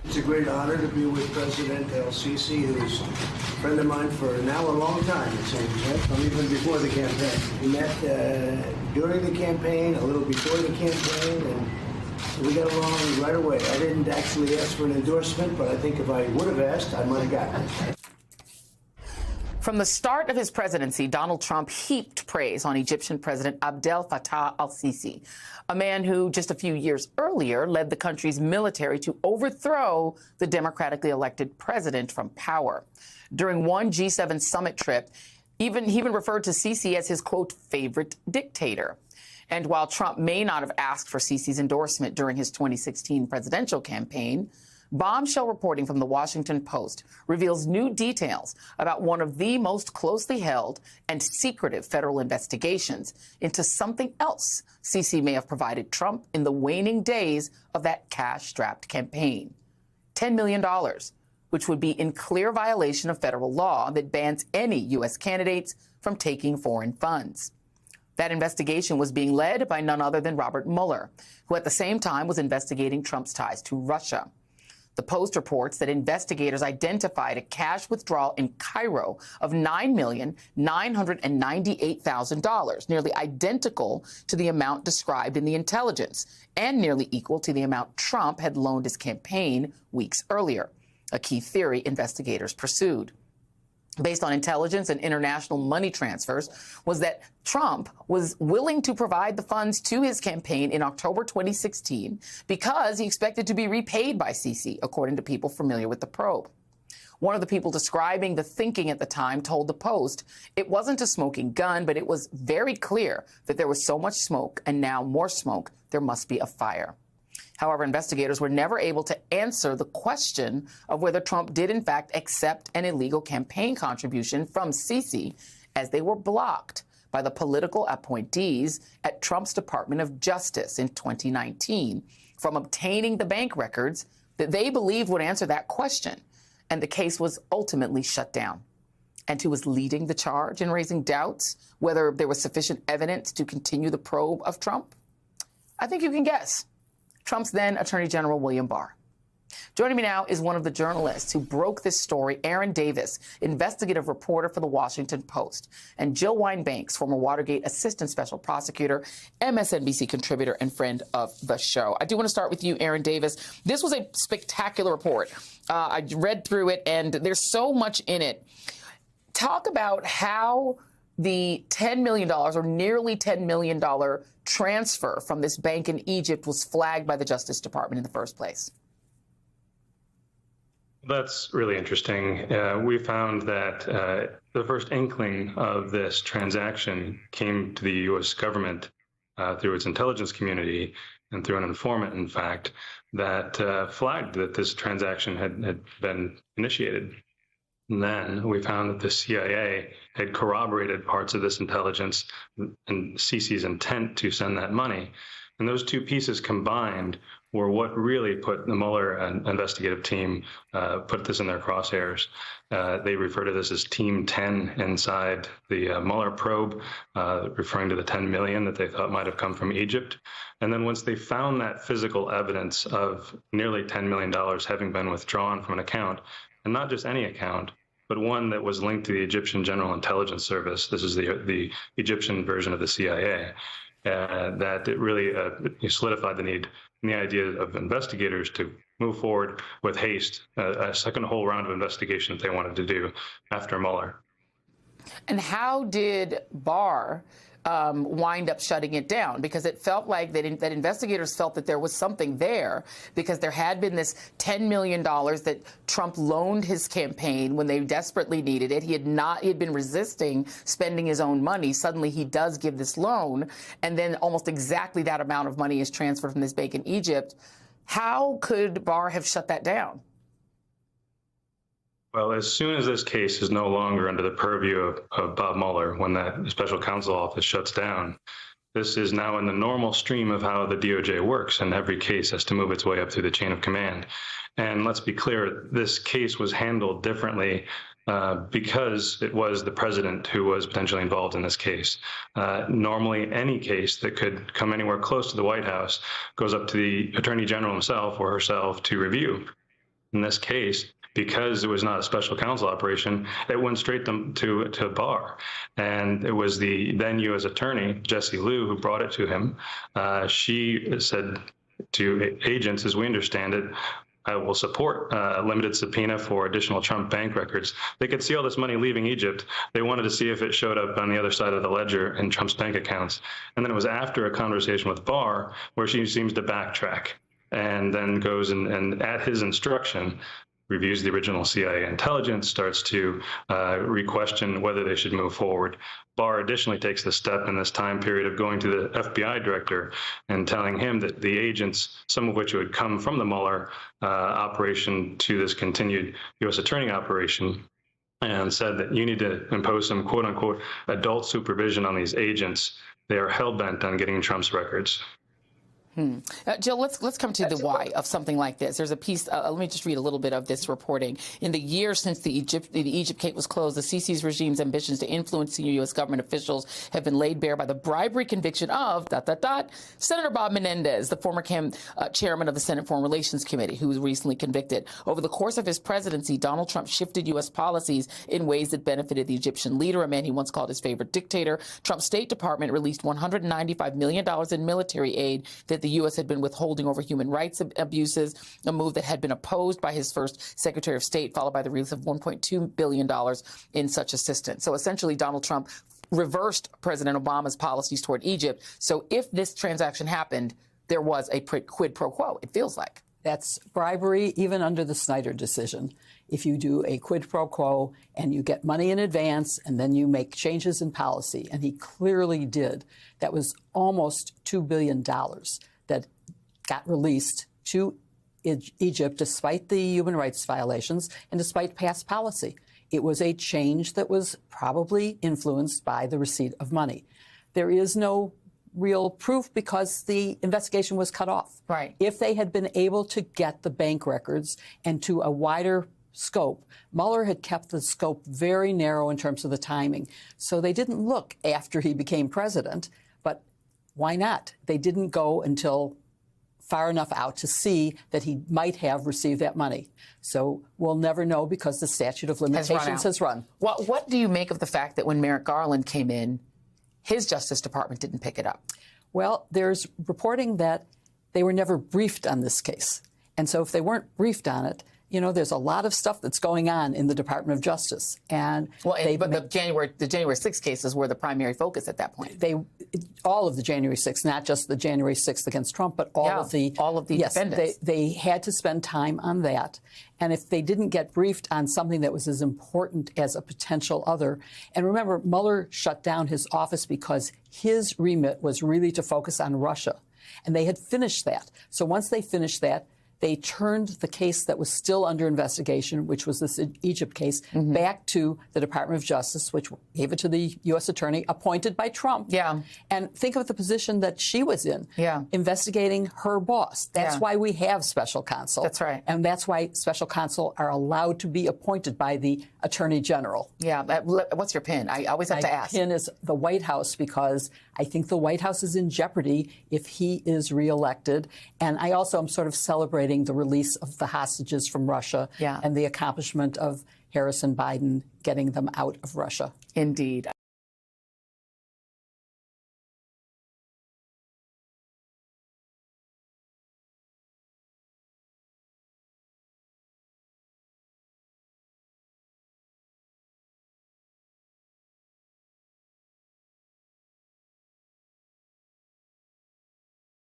It's a great honor to be with President El-Sisi, who's a friend of mine for now a long time, it seems, right? From even before the campaign. We met during the campaign, a little before the campaign, and so we got along right away. I didn't actually ask for an endorsement, but I think if I would have asked, I might have gotten it. From the start of his presidency, Donald Trump heaped praise on Egyptian President Abdel Fattah al-Sisi, a man who just a few years earlier led the country's military to overthrow the democratically elected president from power. During one G7 summit trip, he even referred to Sisi as his, quote, favorite dictator. And while Trump may not have asked for Sisi's endorsement during his 2016 presidential campaign, bombshell reporting from the Washington Post reveals new details about one of the most closely held and secretive federal investigations into something else Sisi may have provided Trump in the waning days of that cash-strapped campaign. $10 million, which would be in clear violation of federal law that bans any U.S. candidates from taking foreign funds. That investigation was being led by none other than Robert Mueller, who at the same time was investigating Trump's ties to Russia. The Post reports that investigators identified a cash withdrawal in Cairo of $9,998,000, nearly identical to the amount described in the intelligence, and nearly equal to the amount Trump had loaned his campaign weeks earlier, a key theory investigators pursued. Based on intelligence and international money transfers, was that Trump was willing to provide the funds to his campaign in October 2016 because he expected to be repaid by Sisi, according to people familiar with the probe. One of the people describing the thinking at the time told the Post it wasn't a smoking gun, but it was very clear that there was so much smoke, and now more smoke, there must be a fire. However, investigators were never able to answer the question of whether Trump did, in fact, accept an illegal campaign contribution from Sisi, as they were blocked by the political appointees at Trump's Department of Justice in 2019 from obtaining the bank records that they believed would answer that question. And the case was ultimately shut down. And who was leading the charge in raising doubts whether there was sufficient evidence to continue the probe of Trump? I think you can guess. Trump's then Attorney General William Barr. Joining me now is one of the journalists who broke this story, Aaron Davis, investigative reporter for the Washington Post, and Jill Wine-Banks, former Watergate assistant special prosecutor, MSNBC contributor, and friend of the show. I do want to start with you, Aaron Davis. This was a spectacular report. I read through it, and there's so much in it. Talk about how the $10 million or nearly $10 million transfer from this bank in Egypt was flagged by the Justice Department in the first place. That's really interesting. We found that the first inkling of this transaction came to the U.S. government through its intelligence community and through an informant, in fact, that flagged that this transaction had been initiated. And then we found that the CIA had corroborated parts of this intelligence and Sisi's intent to send that money. And those two pieces combined were what really put the Mueller investigative team, put this in their crosshairs. They refer to this as Team 10 inside the Mueller probe, referring to the 10 million that they thought might have come from Egypt. And then once they found that physical evidence of nearly $10 million having been withdrawn from an account, and not just any account, but one that was linked to the Egyptian General Intelligence Service. This is the Egyptian version of the CIA. That it really solidified the need and the idea of investigators to move forward with haste, a second whole round of investigation that they wanted to do after Mueller. And how did Barr wind up shutting it down? Because it felt like that investigators felt that there was something there, because there had been this $10 million that Trump loaned his campaign when they desperately needed it. He had been resisting spending his own money. Suddenly he does give this loan, and then almost exactly that amount of money is transferred from this bank in Egypt. How could Barr have shut that down? Well, as soon as this case is no longer under the purview of Bob Mueller, when that special counsel office shuts down, this is now in the normal stream of how the DOJ works, and every case has to move its way up through the chain of command. And let's be clear, this case was handled differently because it was the president who was potentially involved in this case. Normally, any case that could come anywhere close to the White House goes up to the Attorney General himself or herself to review. in this case, because it was not a special counsel operation, it went straight to Barr. And it was the then U.S. attorney, Jessie Liu, who brought it to him. She said to agents, as we understand it, I will support a limited subpoena for additional Trump bank records. They could see all this money leaving Egypt. They wanted to see if it showed up on the other side of the ledger in Trump's bank accounts. And then it was after a conversation with Barr where she seems to backtrack and then goes and at his instruction, reviews the original CIA intelligence, starts to re-question whether they should move forward. Barr additionally takes the step in this time period of going to the FBI director and telling him that the agents, some of which would come from the Mueller operation to this continued U.S. attorney operation, and said that you need to impose some quote unquote adult supervision on these agents. They are hell-bent on getting Trump's records. Jill, let's come to the why of something like this. There's a piece, let me just read a little bit of this reporting. In the years since the Egypt gate was closed, the Sisi's regime's ambitions to influence senior U.S. government officials have been laid bare by the bribery conviction of, Senator Bob Menendez, the former chairman of the Senate Foreign Relations Committee, who was recently convicted. Over the course of his presidency, Donald Trump shifted U.S. policies in ways that benefited the Egyptian leader, a man he once called his favorite dictator. Trump's State Department released $195 million in military aid that the U.S. had been withholding over human rights abuses, a move that had been opposed by his first Secretary of State, followed by the release of $1.2 billion in such assistance. So essentially, Donald Trump reversed President Obama's policies toward Egypt. So if this transaction happened, there was a quid pro quo, it feels like. That's bribery, even under the Snyder decision. If you do a quid pro quo and you get money in advance and then you make changes in policy, and he clearly did, that was almost $2 billion that got released to Egypt despite the human rights violations and despite past policy. It was a change that was probably influenced by the receipt of money. There is no real proof because the investigation was cut off. Right. If they had been able to get the bank records and to a wider scope, Mueller had kept the scope very narrow in terms of the timing. So they didn't look after he became president, but why not? They didn't go until far enough out to see that he might have received that money. So we'll never know because the statute of limitations has run. What do you make of the fact that when Merrick Garland came in, his Justice Department didn't pick it up? Well, there's reporting that they were never briefed on this case. And so if they weren't briefed on it, you know, there's a lot of stuff that's going on in the Department of Justice. And but the January 6th cases were the primary focus at that point. All of the January 6th, not just the January 6th against Trump, but all of the defendants. They had to spend time on that. And if they didn't get briefed on something that was as important as a potential other, and remember, Mueller shut down his office because his remit was really to focus on Russia. And they had finished that. So once they finished that, they turned the case that was still under investigation, which was this Egypt case, back to the Department of Justice, which gave it to the U.S. attorney appointed by Trump. Yeah. And think of the position that she was in, investigating her boss. That's why we have special counsel. That's right. And that's why special counsel are allowed to be appointed by the attorney general. Yeah. What's your pin? I always have to ask. My pin is the White House, because I think the White House is in jeopardy if he is reelected. And I also am sort of celebrating the release of the hostages from Russia and the accomplishment of Harris and Biden getting them out of Russia. Indeed.